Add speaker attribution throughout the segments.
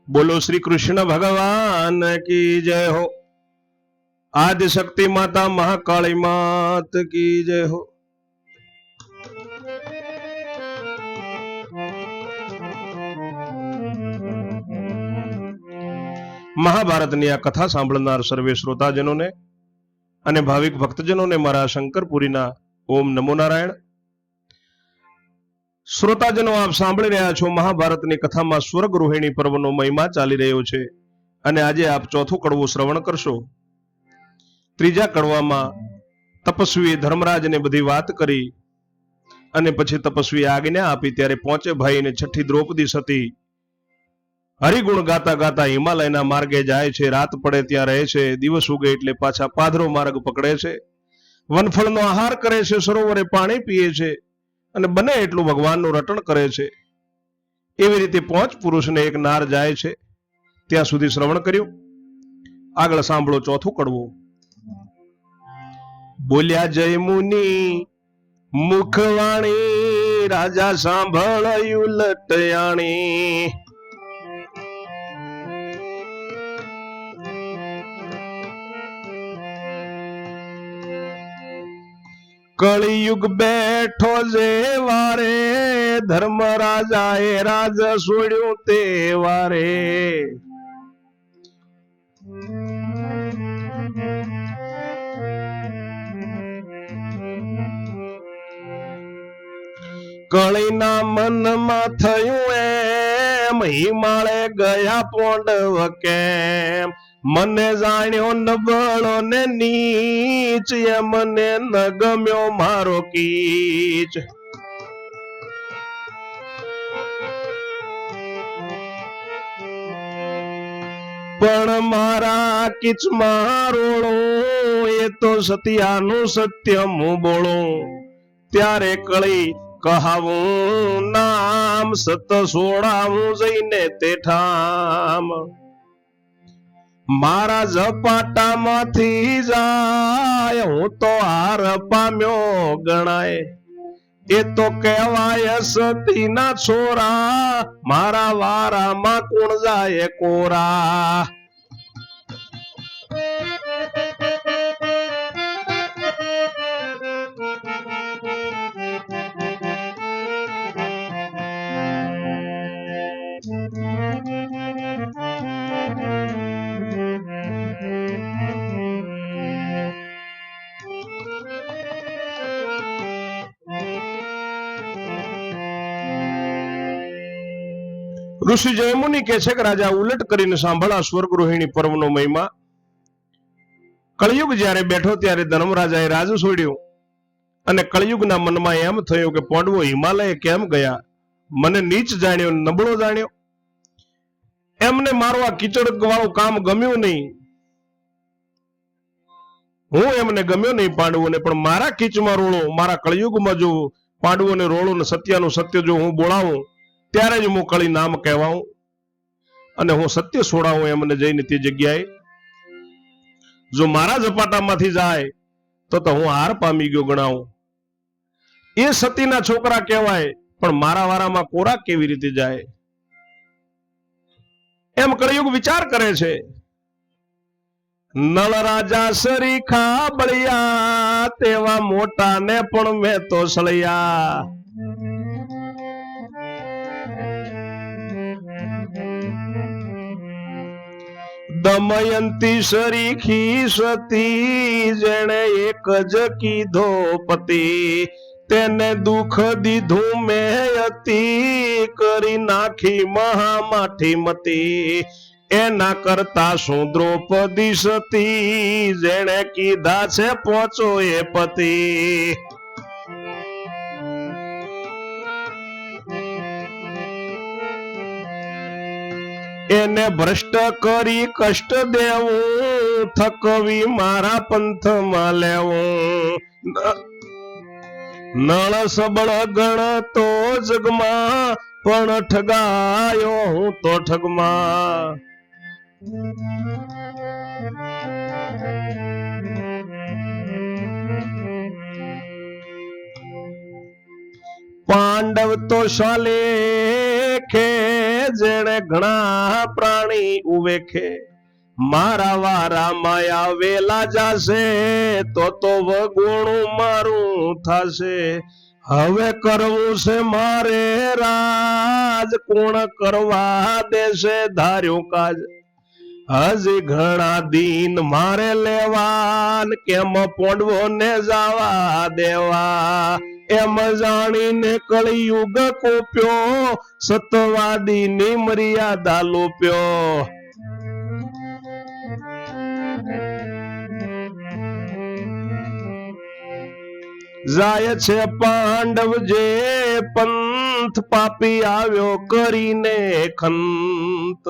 Speaker 1: बोलो श्री कृष्ण भगवान की जय हो। आदि शक्ति माता महाकाली मात की जय हो। મહાભારતની આ કથા સાંભળનાર સર્વે શ્રોતાજનોને અને ભાવિક ભક્તજનોને મારા શંકરપુરીના ઓમ નમો નારાયણ। શ્રોતાજનો, આપ સાંભળી રહ્યા છો મહાભારતની કથામાં સ્વર્ગ રોહિણી પર્વનો મહિમા ચાલી રહ્યો છે અને આજે આપ ચોથું કડવું શ્રવણ કરશો। ત્રીજા કડવામાં તપસ્વી ધર્મરાજને બધી વાત કરી અને પછી તપસ્વી આજ્ઞા આપી ત્યારે પહોંચે ભાઈને છઠ્ઠી દ્રૌપદી સતી હરિગુણ ગાતા ગાતા હિમાલયના માર્ગે જાય છે। રાત પડે ત્યાં રહે છે, દિવસ ઉગે એટલે પાછા પાધરો માર્ગ પકડે છે, વનફળનો આહાર કરે છે, સરોવરે પાણી પીએ છે અને બને એટલું ભગવાનનું રટણ કરે છે। એવી રીતે 5 પુરુષને એક નાર જાય છે। ત્યાં સુધી શ્રવણ કર્યું। આગળ સાંભળો ચોથું કડવું। બોલ્યા જય મુનિ મુખવાણી, રાજા સાંભળ્યું લટયાણી। કળિયુગ બેઠો જે વારે, ધર્મ રાજાએ રાજ છોડ્યું તે વારે। કળીના મનમાં થયું એમ, હિમાલય ગયા પોંડવ કેમ। મને જાણ્યો નબળો ને નીચ, મને ન ગમ્યો મારો કીચ। પણ મારા કીચમાં રોળો, એ તો સત્યાનું સત્ય હું બોલું। ત્યારે કળી કહાવું નામ, સત સોડાવું જઈને તે ઠામ। મારા ઝપાટામાંથી જાય, હું તો હાર પામ્યો ગણાય। એ તો કહેવાય સતીના છોરા, મારા વારામાં કોણ જાય કોરા। ઋષિ જયમુનિ કહે છે કે રાજા ઉલટ કરીને સાંભળા સ્વર્ગ રોહિણી પર્વનો મહિમા। કળિયુગ જ્યારે બેઠો ત્યારે ધર્મરાજાએ રાજ છોડ્યું અને કળિયુગના મનમાં એમ થયું કે પાંડવો હિમાલય કેમ ગયા, મને નીચ જાણ્યો, નબળો જાણ્યો। એમને મારું આ કીચડ વાળું કામ ગમ્યું નહીં, હું એમને ગમ્યો નહીં પાંડવોને, પણ મારા કીચમાં રોળો, મારા કળિયુગમાં જો પાંડવોને રોળો ને સત્યનું સત્ય જો હું બોલાવું, ત્યારે જ હું કળી નામ કહેવાઉં અને હું સત્ય છોડાવું એમને જઈને તે જગ્યાએ। જો મારા ઝપાટામાંથી જાય તો હું હાર પામી ગયો ગણાવું। એ સતીના છોકરા કહેવાય, પણ મારા વારામાં કોરા કેવી રીતે જાય, એમ કળિયુગ વિચાર કરે છે। નળ રાજા સરીખા બળિયા, તેવા મોટા ને પણ મેં તો સળિયા। દમયંતી સરીખી સતી, જેણે એક જ કીધો પતિ, તેને દુઃખ દીધું મેં અતિ, કરી નાખી મહામાઠી મતી। એના કરતા શું દ્રૌપદી સતી, જેણે કીધા છે પહોંચો એ પતિ। એને ભ્રષ્ટ કરી કષ્ટ દેવું, થકવી મારા પંથમાં લેવું। નળ સબળ ગણતો જગમાં, પણ ઠગાયો હું તો ઠગમાં। પાંડવ તો શાલે વેખે જેણે ઘણા પ્રાણી ઉવેખે મારા વારા માયા વેલા જાશે તો વગુણું મારું થાશે હવે કરવું છે મારે રાજ કોણ કરવા દેશે ધાર્યું કાજ હજી ઘણા દિન મારે લેવાન કેમ પોંડવો ને જવા દેવા એમ જાણીને કળિયુગ કોપ્યો સતવાદી ની મર્યાદા લોપ્યો જાય છે પાંડવ જે પંથ પાપી આવ્યો કરીને ખંત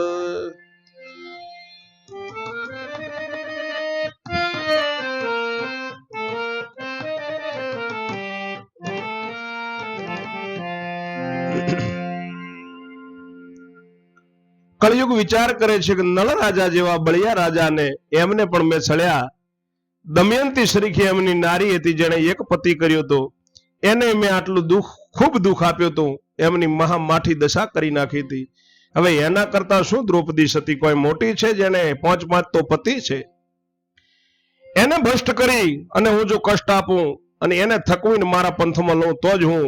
Speaker 1: કળિયુગ વિચાર કરે છે કે નળ રાજા જેવા બળિયા રાજાને એમને પણ મેં છળ્યા દમયંતી શરીખી એમની નારી હતી જેણે એક પતિ કર્યો હતો એને મેં આટલું દુઃખ ખૂબ દુઃખ આપ્યું હતું એમની મહામાઠી દશા કરી નાખી હતી હવે એના કરતા શું દ્રૌપદી સતી કોઈ મોટી છે જેને પાંચ તો પતિ છે એને ભ્રષ્ટ કરી અને હું જો કષ્ટ આપું અને એને થકવીને મારા પંથમાં લઉં તો જ હું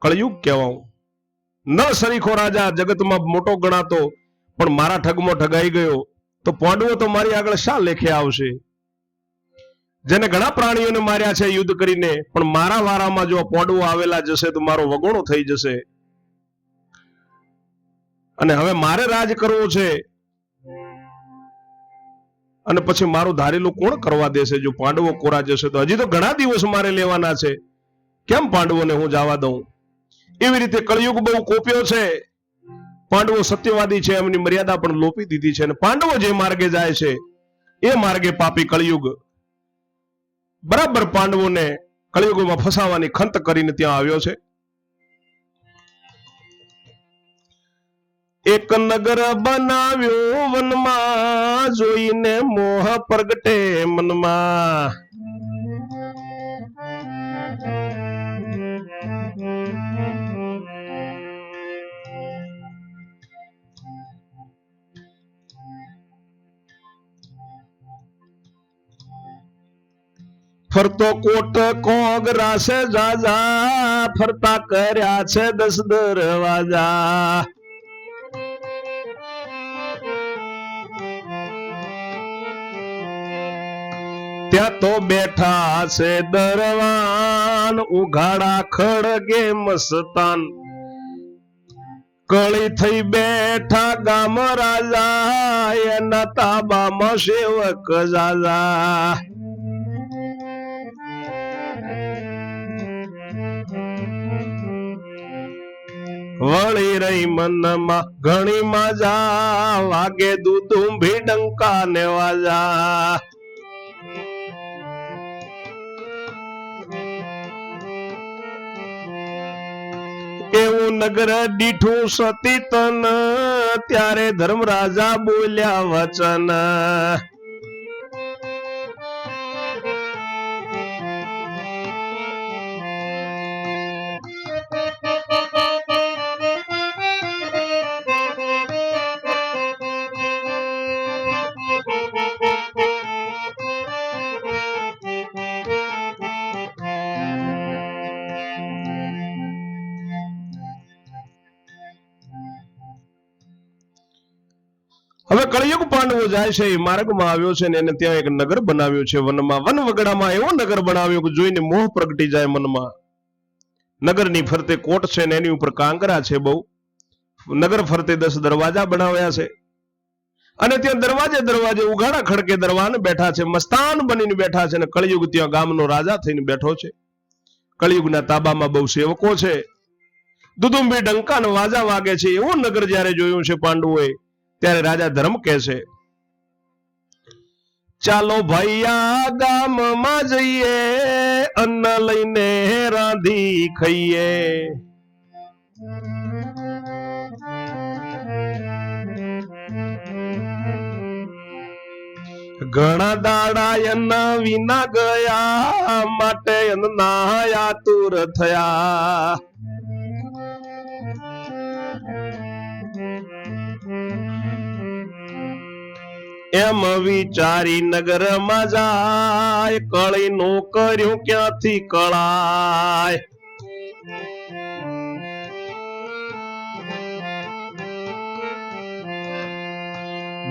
Speaker 1: કળિયુગ કહેવાઉં ન સરીખો રાજા જગતમાં મોટો ગણાતો પણ મારા ઠગમાં ઠગાઈ ગયો તો પાંડવો તો મારી આગળ શા લેખે આવશે જેને ઘણા પ્રાણીઓને માર્યા છે યુદ્ધ કરીને પણ મારા વારામાં જો પાંડવો આવેલા જશે તો મારો વગોણો થઈ જશે અને હવે મારે રાજ કરવો છે અને પછી મારું ધારેલું કોણ કરવા દેશે જો પાંડવો કોરા જશે તો હજી તો ઘણા દિવસ મારે લેવાના છે કેમ પાંડવોને હું જવા દઉં એવી રીતે કળિયુગ બહુ કોપ્યો છે પાંડવો સત્યવાદી છે એમની મર્યાદા પણ લોપી દીધી છે અને પાંડવો જે માર્ગે જાય છે એ માર્ગે પાપી કળિયુગ બરાબર પાંડવોને કળિયુગમાં ફસાવાની ખંત કરીને ત્યાં આવ્યો છે એક નગર બનાવ્યું વનમાં જોઈને મોહ પ્રગટે મનમાં ફરતો કોટ કોગરા છે જાજા ફરતા કર્યા છે 10 દરવાજા ત્યાં તો બેઠા છે દરવાન ઉઘાડા ખડગે મસ્તાન કળી થઈ બેઠા ગામ રાજા એના તાબામાં સેવક જાજા વળી રહી મનમાં ઘણી મજા વાગે દૂધુંભી ડંકા ને વાજા એવું નગર દીઠું સતી તન ત્યારે ધર્મરાજા બોલ્યા વચન હવે કળિયુગ પાંડવો જાય છે એ માર્ગમાં આવ્યો છે ને એને ત્યાં એક નગર બનાવ્યો છે વનમાં વન વગડામાં એવો નગર બનાવ્યો કે જોઈને મોહ પ્રગટી જાય મનમાં નગરની ફરતે કોટ છે ને એની ઉપર કાંકરા છે બહુ નગર ફરતે 10 દરવાજા બનાવ્યા છે અને ત્યાં દરવાજે દરવાજે ઉઘાડા ખડકે દરવાન બેઠા છે મસ્તાન બનીને બેઠા છે અને કળિયુગ ત્યાં ગામનો રાજા થઈને બેઠો છે કળિયુગના તાબામાં બહુ સેવકો છે દુદુંબી ડંકાનો વાજા વાગે છે એવું નગર જ્યારે જોયું છે પાંડવોએ ત્યારે રાજા ધર્મ કહે છે ચાલો ભૈયા ગામમાં જઈએ અન્ન લઈને રાંધી ખાઈએ ઘણા દાડા એના વિના ગયા માટે અન્નના આતુર થયા એમ વિચારી નગરમાં જાય, કળી નું કર્યું ક્યાંથી કળાય.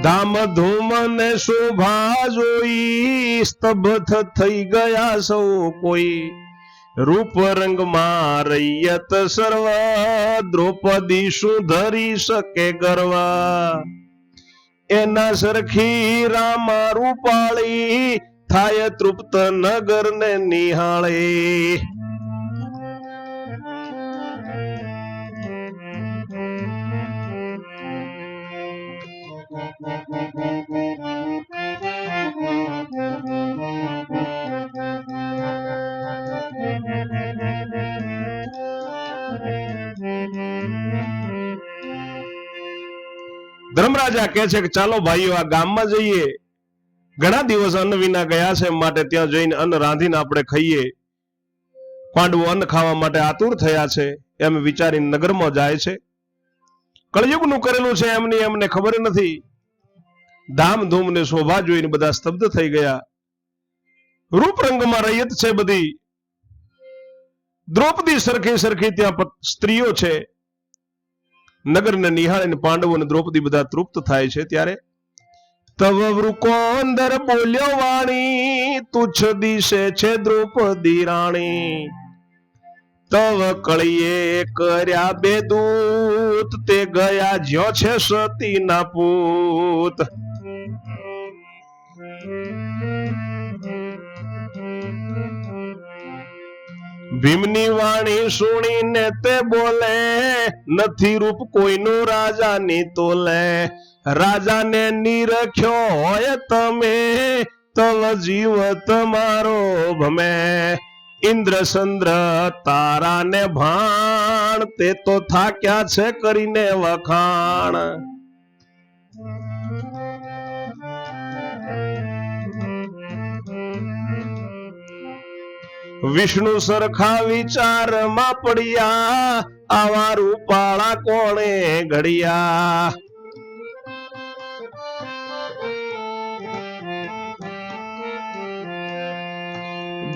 Speaker 1: ધામ ધૂમ ને શોભા જોઈ સ્તબ્ધ થઈ ગયા સૌ કોઈ. રૂપ રંગમાં રૈયત સર્વ, દ્રૌપદી શું ધરી શકે ગર્વ. એના સરખી રામા રૂપાળી, થાય તૃપ્ત નગર ને નિહાળી. ધર્મરાજા કહે છે કે ચાલો ભાઈઓ આ ગામમાં જઈએ, ઘણા દિવસ અન્ન વિના ગયા છે, માટે ત્યાં જઈને અન્ન રાંધીને આપણે ખાઈએ. પાંડવો અન્ન ખાવા માટે આતુર થયા છે એમ વિચારીને નગરમાં જાય છે. કળયુગનું કરેલું છે એમની એમને ખબર નથી. ધામધૂમ ને શોભા જોઈને બધા સ્તબ્ધ થઈ ગયા. રૂપરંગમાં રૈયત છે બધી, દ્રૌપદી સરખી સરખી ત્યાં સ્ત્રીઓ છે. નગરને નિહાળીને પાંડવો અને દ્રૌપદી બધા તૃપ્ત થાય છે. ત્યારે તવ વૃકોંદર બોલ્યો વાણી, તુચ્છ દિશે છે દ્રૌપદી રાણી. તવ કળીએ કર્યા બે દૂત, તે ગયા જ્યો છે સતીના પૂત. ભીમની વાણી સુણીને તે બોલે, નથી રૂપ કોઈનું રાજાની તોલે. રાજાને નિરખ્યો હોય તમે, તવ જીવ તમારો ભમે. ઇન્દ્ર ચંદ્ર તારા ને ભાણ, તે તો થાક્યા છે કરીને વખાણ. વિષ્ણુ સરખા વિચારમાં પડ્યા, આવા રૂપાળા કોણે ઘડિયા.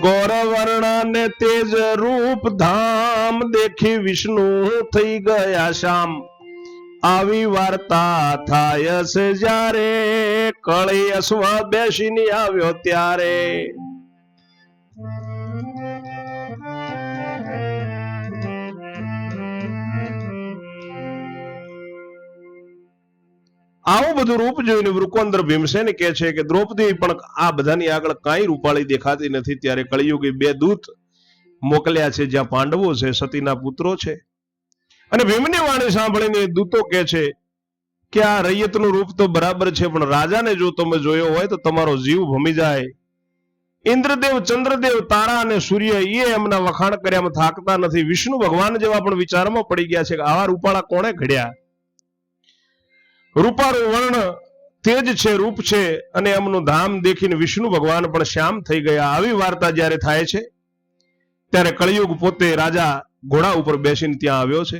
Speaker 1: ગૌરવર્ણ ને તેજ રૂપ ધામ, દેખી વિષ્ણુ થઈ ગયા શામ. આવી વાર્તા થાય છે જ્યારે, કળી અસવા બેસીને આવ્યો ત્યારે. આવું બધું રૂપ જોઈને વૃકોંદર ભીમસેન કહે છે કે દ્રૌપદી પણ આ બધાની આગળ કાંઈ રૂપાળી દેખાતી નથી. ત્યારે કળિયુગે બે દૂત મોકલ્યા છે, જ્યાં પાંડવો છે, સતીના પુત્રો છે. અને ભીમની વાણી સાંભળીને દૂતો કહે છે કે આ રૈયતનું રૂપ તો બરાબર છે, પણ રાજાને જો તમે જોયો હોય તો તમારો જીવ ભમી જાય. ઇન્દ્રદેવ, ચંદ્રદેવ, તારા અને સૂર્ય એ એમના વખાણ કર્યામાં થાકતા નથી. વિષ્ણુ ભગવાન જેવા પણ વિચારમાં પડી ગયા છે કે આવા રૂપાળા કોણે ઘડ્યા. રૂપાળું વર્ણ તેજ છે, રૂપ છે, અને એમનું ધામ દેખીને વિષ્ણુ ભગવાન પણ શ્યામ થઈ ગયા. આવી વાર્તા જ્યારે થાય છે ત્યારે કળિયુગ પોતે રાજા ઘોડા ઉપર બેસીને ત્યાં આવ્યો છે.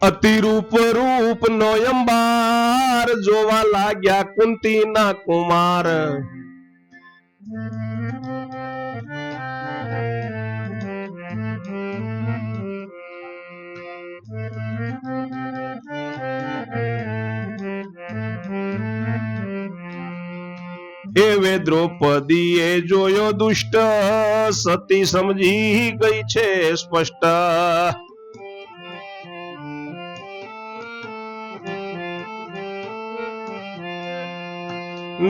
Speaker 1: અતિરૂપ રૂપ નો અંબાર, જોવા લાગ્યા કુંતીના કુમાર. એવે દ્રૌપદીએ જોયો દુષ્ટ, સતી સમજી ગઈ છે સ્પષ્ટ.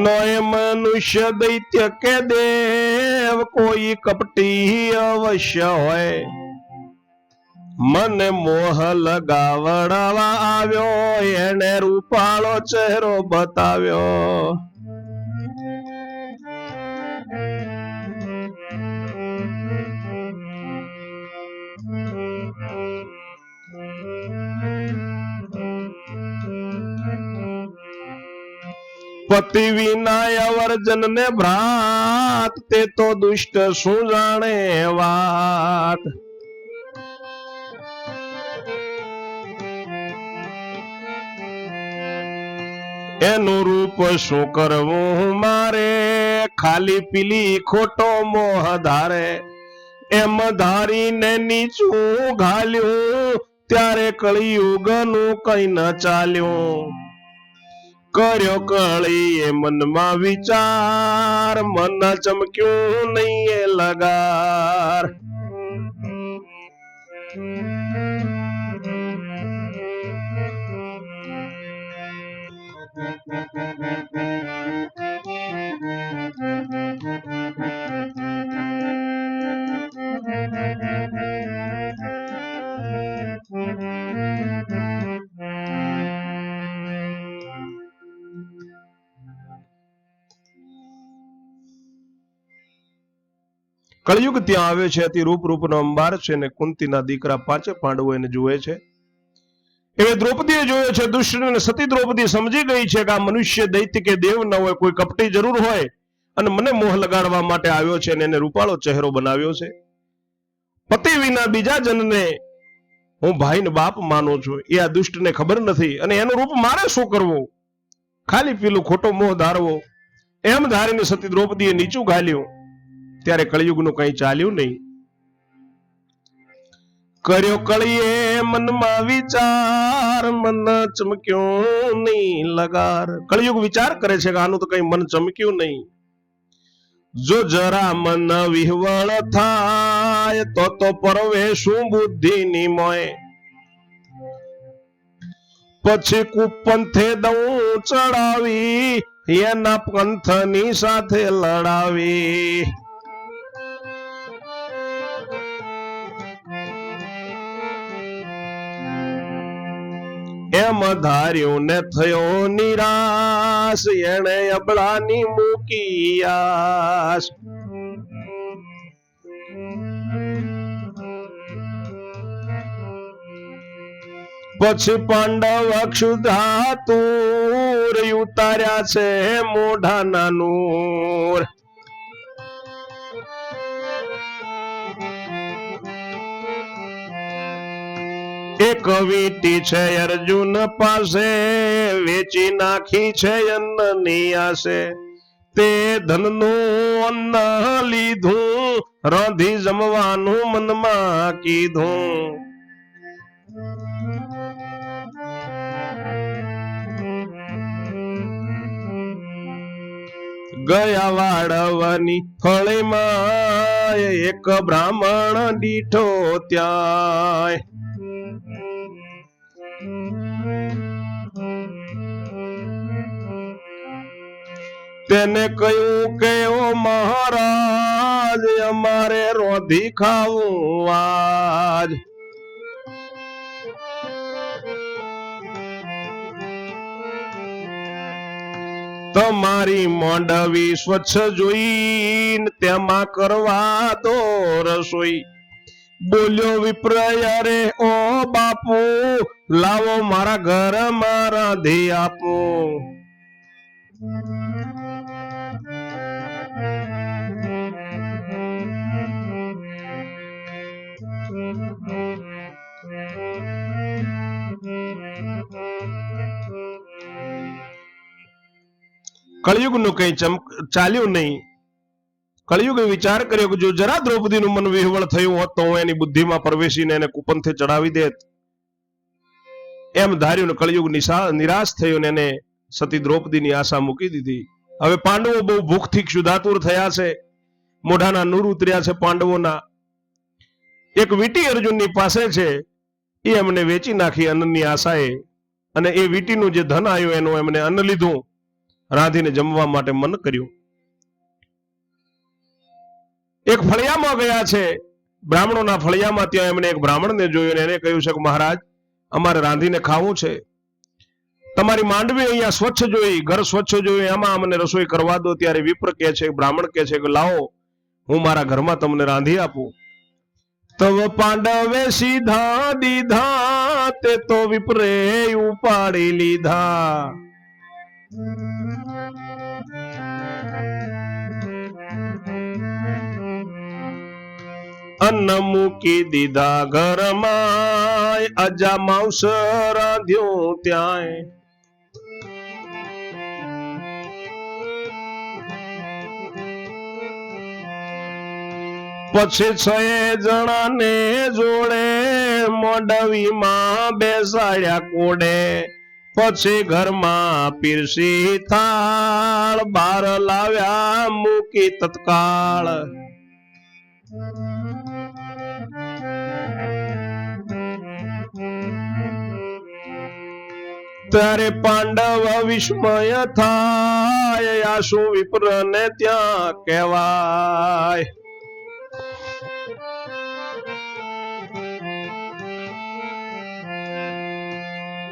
Speaker 1: નોય મનુષ્ય દૈત્ય કે દેવ, કોઈ કપટી અવશ્ય હોય. મને મોહ લગાવડાવા આવ્યો, એને રૂપાળો ચહેરો બતાવ્યો. પતિ વિના વર્જન ને ભ્રાત, તે તો દુષ્ટ શું જાણે વાત. એનું રૂપ શું કરવું મારે, ખાલી પીલી ખોટો મોહ ધારે, એમ ધારીને નીચું ઘાલ્યું, ત્યારે કળિયુગનું કઈ ન ચાલ્યું. કર્યો કળીએ મનમાં વિચાર, મન ચમક્યું નહીં એ લગાર. કળિયુગ ત્યાં આવે છે, અતિ રૂપનો અંબાર છે ને કુંતીના દીકરા પાંચે પાંડવો એને જુએ છે. એ દ્રૌપદીએ જોયો છે. દુષ્ટ અને સતી દ્રૌપદી સમજી ગઈ છે કે આ મનુષ્ય દૈત્ય કે દેવ ન હોય, કોઈ કપટી જરૂર હોય અને મને મોહ લગાડવા માટે આવ્યો છે અને એને રૂપાળો ચહેરો બનાવ્યો છે. પતિ વિના બીજા જનને હું ભાઈ ને બાપ માનું છું, એ આ દુષ્ટને ખબર નથી અને એનું રૂપ મારે શું કરવું, ખાલી પેલું ખોટો મોહ ધારવો. એમ ધારીને સતી દ્રૌપદીએ નીચું ઘાલ્યું, ત્યારે કળિયુગનું કઈ ચાલ્યું નહીં. કર્યો કળીએ મનમાં વિચાર, મન ચમક્યું નહીં લગાર. કળિયુગ વિચાર કરે છે કે આનું તો કઈ મન ચમક્યું નહીં. જો જરા મન વિહવળ થાય તો પરવેશું બુદ્ધિની મોય, પછી કુપંથે દઉં ચડાવી, એના પંથની સાથે લડાવી. એમ ધાર્યું ને થયો નિરાશ, એને અબળાની મૂકી આશ. પછી પાંડવ અક્ષુધાતુર, ઉતાર્યા છે મોઢાના નૂર. એક વીટી છે અર્જુન પાસે, વેચી નાખી છે અન્નની આશે. તે ધનનું અન્ન લીધું, રાંધી જમવાનું મનમાં કીધું. ગયા વાળવાની ફળીમાં, એક બ્રાહ્મણ દીઠો ત્યાં. તેને કહ્યું કે ઓ મહારાજ, અમારે રોધી ખાવું આજ. તમારી મોંડવી સ્વચ્છ જોઈને તેમાં કરવા દો રસોઈ. બોલ્યો વિપ્રય રે ઓ બાપુ, લાવો મારા ઘર માં રાંધી આપો. કળિયુગનું કઈ ચાલ્યું નહીં. કળિયુગે વિચાર કર્યો કે જો જરા દ્રૌપદીનું મન વિહવળ થયું હોત તો હું એની બુદ્ધિમાં પ્રવેશીને એને કુપંથે ચડાવી દેત. એમ ધાર્યું ને કળિયુગ નિરાશ થયો ને એને સતી દ્રૌપદીની આશા મૂકી દીધી. હવે પાંડવો બહુ ભૂખથી ક્ષુધાતુર થયા છે, મોઢાના નૂર ઉતર્યા છે પાંડવોના. એક વીટી અર્જુનની પાસે છે, એ એમને વેચી નાખી અન્નની આશાએ, અને એ વીટીનું જે ધન આવ્યું એનું એમને અન્ન લીધું, રાંધીને જમવા માટે મન કર્યું. એક ફળિયામાં ગયા છે, બ્રાહ્મણોના ફળિયામાં. ત્યાં એમને એક બ્રાહ્મણને જોયું અને એને કહ્યું છે કે મહારાજ, અમારે રાંધીને ખાવું છે. તમારી માંડવી અહીંયા સ્વચ્છ જોઈ, ઘર સ્વચ્છ જોઈ, એમાં અમને રસોઈ કરવા દો. ત્યારે વિપ્ર કહે છે, બ્રાહ્મણ કહે છે કે લાવો, હું મારા ઘરમાં તમને રાંધી આપું. તવ પાંડવે સીધા દીધા, તે તો વિપ્રે ઉપાડી લીધા. અન્ન મૂકી દીધા ઘરમાં, અજા માંસ રાંધ્યું ત્યાંય. પછી 6 જણાને જોડે મોઢવીમાં બેસાડ્યા કોડે, પછી ઘરમાં પીરસી થાળ, બાર લાવ્યા મૂકી તત્કાળ. ત્યારે પાંડવ વિસ્મય થાય, આ શું વિપ્ર ને ત્યાં કહેવાય.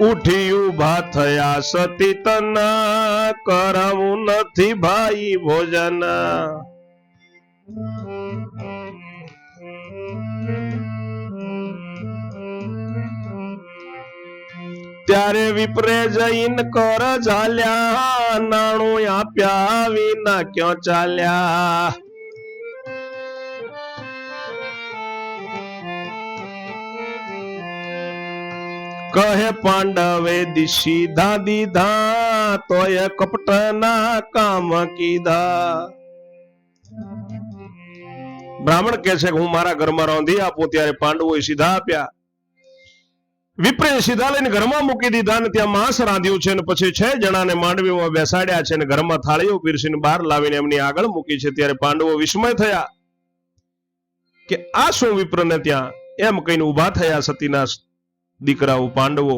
Speaker 1: ઉઠી ઉભા થયા સતી તના, કરાવું નથી ભાઈ ભોજન. ત્યારે વિપ્રે જઈને કર ઝાલ્યા, નાણું આપ્યા વિના ક્યાં ચાલ્યા. કહે પાંડવે સીધા દીધા, તોય કપટના કામ કીધા. બ્રાહ્મણ કહે છે કે હું મારા ઘરમાં રાંધી આપું, ત્યારે પાંડવોએ સીધા આપ્યા. વિપ્રે સીધા લઈને ઘરમાં મૂકી દીધા ને ત્યાં માંસ રાંધ્યું છે, ને પછી 6 જણાને માંડવીમાં બેસાડ્યા છે, ને ઘરમાં થાળીઓ પીરસીને બહાર લાવીને એમની આગળ મૂકી છે. ત્યારે પાંડવો વિસ્મય થયા કે આ શું વિપ્રને ત્યાં, એમ કહીને ઉભા થયા સતીના દીકરાઓ પાંડવો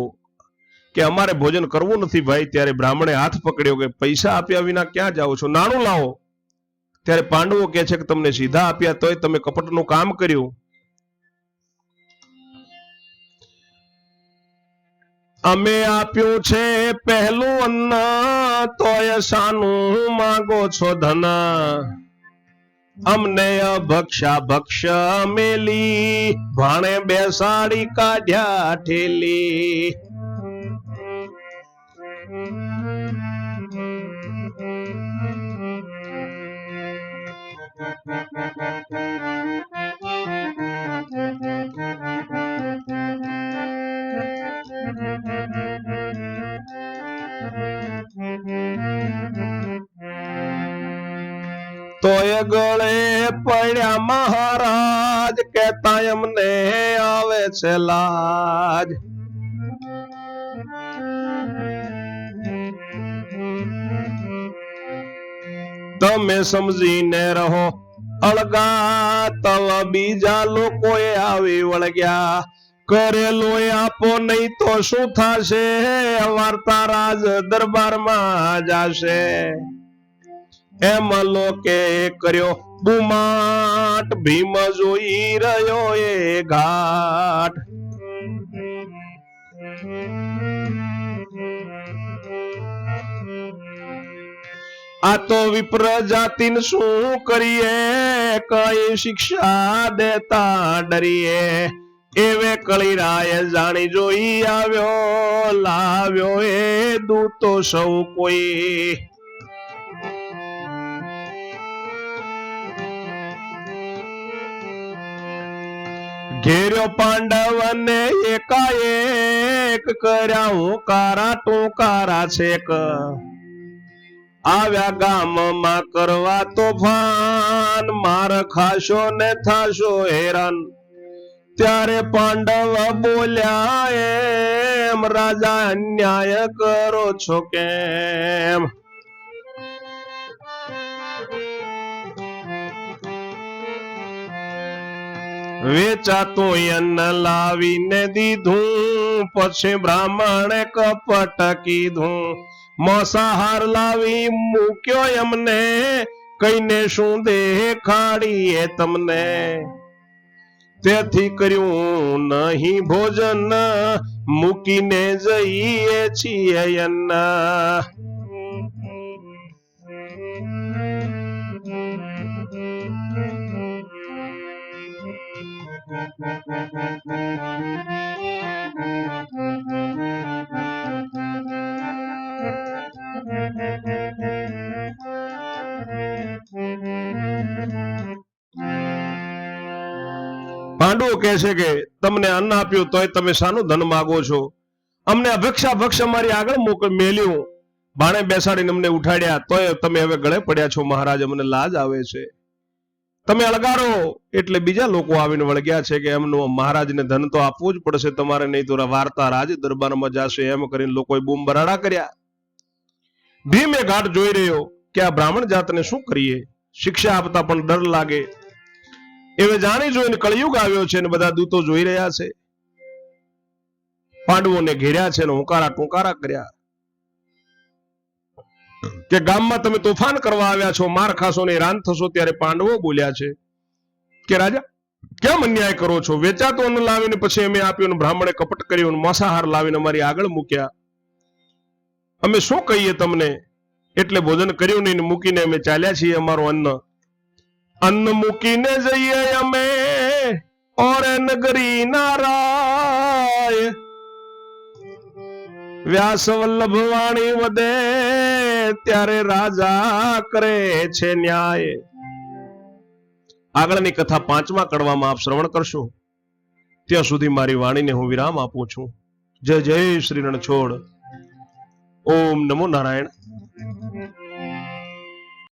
Speaker 1: કે અમારે ભોજન કરવું નથી ભાઈ. ત્યારે બ્રાહ્મણે હાથ પકડ્યો કે પૈસા આપ્યા વિના ક્યાં જાઓ છો, નાણું લાવો. ત્યારે પાંડવો કહે છે કે તમને સીધા આપ્યા તોય તમે કપટનું કામ કર્યું. અમે આપ્યું છે પહેલું અન્ન, તોય શાનું માંગો છો ધન. અમને ભક્ષા ભક્ષ મેલી, ભાણે બેસાડી કાઢ્યા ઠેલી. તોય ગળે પડ્યા મહારાજ, કહેતા એમને આવે છે લાજ. તમે સમજીને રહો અળગા, તવ બીજા લોકોએ આવી વળગ્યા. કરેલો આપો નહીં તો શું થશે, વાર્તા રાજ દરબારમાં જાશે. એમ લોકે કર્યો બુમાટ, ભીમ જોઈ રહ્યો એ ઘાટ. આ તો વિપ્ર જાતિને શું કરીએ, કઈ શિક્ષા દેતા ડરીએ. એવે કળીરાય જાણી જોઈ આવ્યો, લાવ્યો એ દૂતો સૌ કોઈ. ઘેર્યો પાંડવને એકાએક, કર્યા હુંકારા ટૂંકારા છેક. આવ્યા ગામમાં કરવા તોફાન, માર ખાશો ને થાશો હેરાન. ત્યારે પાંડવ બોલ્યા એમ, રાજા અન્યાય કરો છો કેમ. વેચાતું અન્ન લાવીને દીધું, પછી બ્રાહ્મણે કપટ કીધું. માંસાહાર લાવી મૂક્યો એમને, કઈને શું દેખાડીએ તમને. તેથી કર્યું નહીં ભોજન, મૂકીને જઈએ છીએ અન્ન. પાંડવો કહે છે કે તમને અન્ન આપ્યું તોય તમે શાનું ધન માગો છો. અમને અભક્ષા ભક્ષ અમારી આગળ મેલ્યું, ભાણે બેસાડીને અમને ઉઠાડ્યા, તોય તમે હવે ગળે પડ્યા છો મહારાજ, અમને લાજ આવે છે. તમે અળગાડો એટલે બીજા લોકો આવીને વળગ્યા છે કે એમનું મહારાજને ધન તો આપવું જ પડશે તમારે, નહીં તો વાર્તા રાજ દરબારમાં જશે, એમ કરીને લોકોએ બૂમ બરાડા કર્યા. ભીમ એ ઘાટ જોઈ રહ્યો કે આ બ્રાહ્મણ જાતને શું કરીએ, શિક્ષા આપતા પણ ડર લાગે. એવે જાણી જોઈને કળિયુગ આવ્યો છે અને બધા દૂતો જોઈ રહ્યા છે. પાંડવોને ઘેર્યા છે અને હુંકારા ટૂંકારા કર્યા કે ગામમાં તમે તોફાન કરવા આવ્યા છો, માર ખાશો ને હેરાન થશો. ત્યારે પાંડવો બોલ્યા છે કે રાજા કેમ અન્યાય કરો છો? વેચાતું અન્ન લાવીને પછી અમે આપ્યું, બ્રાહ્મણે કપટ કર્યું, માંસાહાર લાવીને અમારી આગળ મૂક્યા, અમે શું કહીએ તમને? એટલે ભોજન કર્યું નહીં, મૂકીને અમે ચાલ્યા છીએ અમારું અન્ન મૂકીને જઈએ અમે ઓર નગરી નારાય. વ્યાસ વલ્લભ વાણી વધે ત્યારે રાજા કરે છે ન્યાય. આગળની કથા 5મા કડવામાં આપ શ્રવણ કરશો. ત્યાં સુધી મારી વાણીને હું વિરામ આપું છું. જય જય શ્રી રણછોડ. ઓમ નમો નારાયણ.